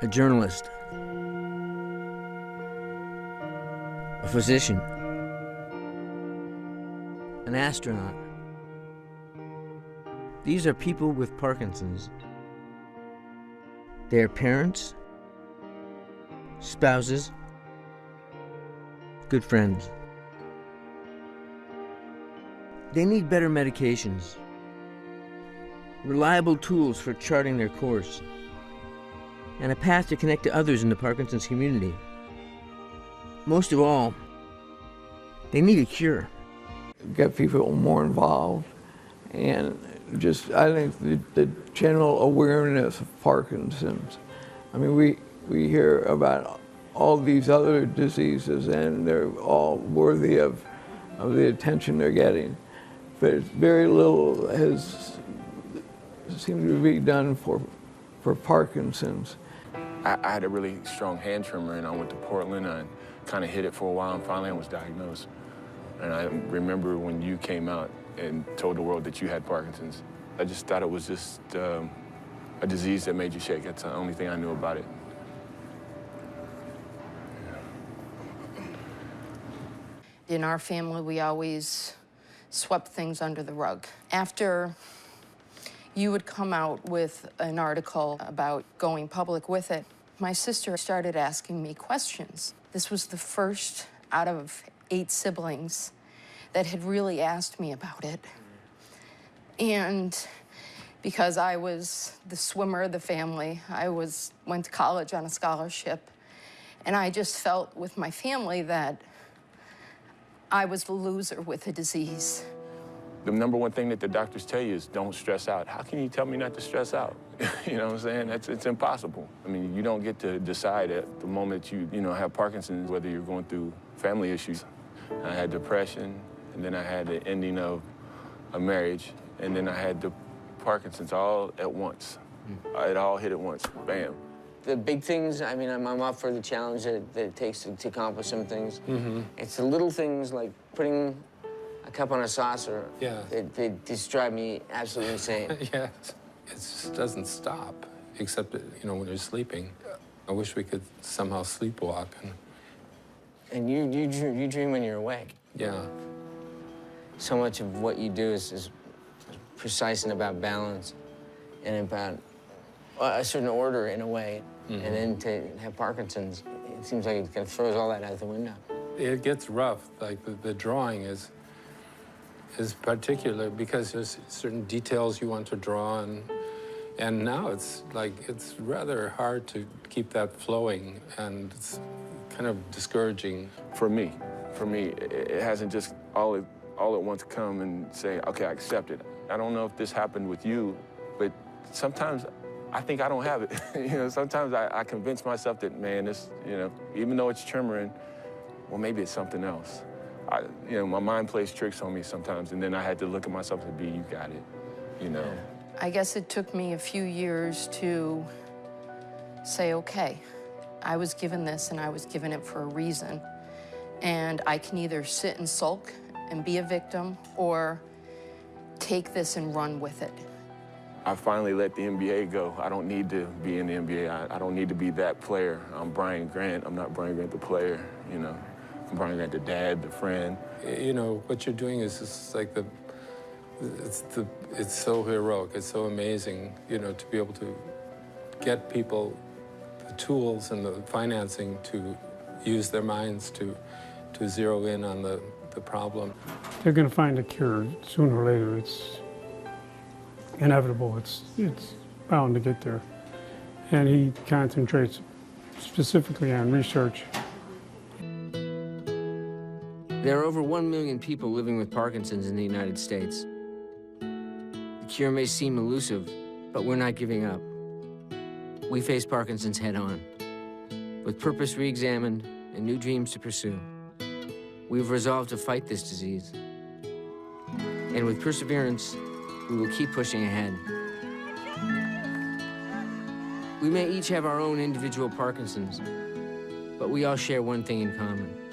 a journalist, a physician, an astronaut. These are people with Parkinson's. They are parents, spouses, good friends. They need better medications, reliable tools for charting their course, and a path to connect to others in the Parkinson's community. Most of all, they need a cure. Get people more involved, and just, I think, the general awareness of Parkinson's. I mean, we hear about all these other diseases, and they're all worthy of the attention they're getting. But very little has seemed to be done for Parkinson's. I had a really strong hand tremor, and I went to Portland, and I kind of hid it for a while, and finally I was diagnosed. And I remember when you came out and told the world that you had Parkinson's. I just thought it was just a disease that made you shake. That's the only thing I knew about it. In our family, we always swept things under the rug. After you would come out with an article about going public with it, my sister started asking me questions. This was the first out of 8 siblings that had really asked me about it. And because I was the swimmer of the family, I went to college on a scholarship, and I just felt with my family that I was the loser with the disease. The number one thing that the doctors tell you is don't stress out. How can you tell me not to stress out? You know what I'm saying? It's impossible. I mean, you don't get to decide at the moment you have Parkinson's whether you're going through family issues. I had depression, and then I had the ending of a marriage, and then I had the Parkinson's all at once. It all hit at once, bam. The big things, I mean, I'm up for the challenge that it takes to accomplish some things. It's the little things like putting a cup on a saucer. Yeah. They just drive me absolutely insane. Yeah, it just doesn't stop, except that, when you're sleeping. I wish we could somehow sleepwalk. And you dream when you're awake. Yeah. So much of what you do is precise and about balance and about a certain order in a way. And then to have Parkinson's, it seems like it kind of throws all that out the window. It gets rough. Like the drawing is particular because there's certain details you want to draw, and now it's rather hard to keep that flowing, and it's kind of discouraging. For me, it hasn't just all at once come and say, okay, I accept it. I don't know if this happened with you, but sometimes I think I don't have it. Sometimes I convince myself that, man, this, even though it's tremoring, well, maybe it's something else. My mind plays tricks on me sometimes, and then I had to look at myself and be, you got it, I guess it took me a few years to say, okay, I was given this, and I was given it for a reason. And I can either sit and sulk and be a victim, or take this and run with it. I finally let the NBA go. I don't need to be in the NBA. I don't need to be that player. I'm Brian Grant. I'm not Brian Grant the player, I'm Brian Grant the dad, the friend. What you're doing is just like it's so heroic, it's so amazing, to be able to get people the tools and the financing to use their minds to zero in on the problem. They're going to find a cure sooner or later. It's inevitable. It's bound to get there. And he concentrates specifically on research. There are over 1 million people living with Parkinson's in the United States. The cure may seem elusive, but we're not giving up. We face Parkinson's head-on. With purpose re-examined and new dreams to pursue, we've resolved to fight this disease. And with perseverance, we will keep pushing ahead. We may each have our own individual Parkinson's, but we all share one thing in common.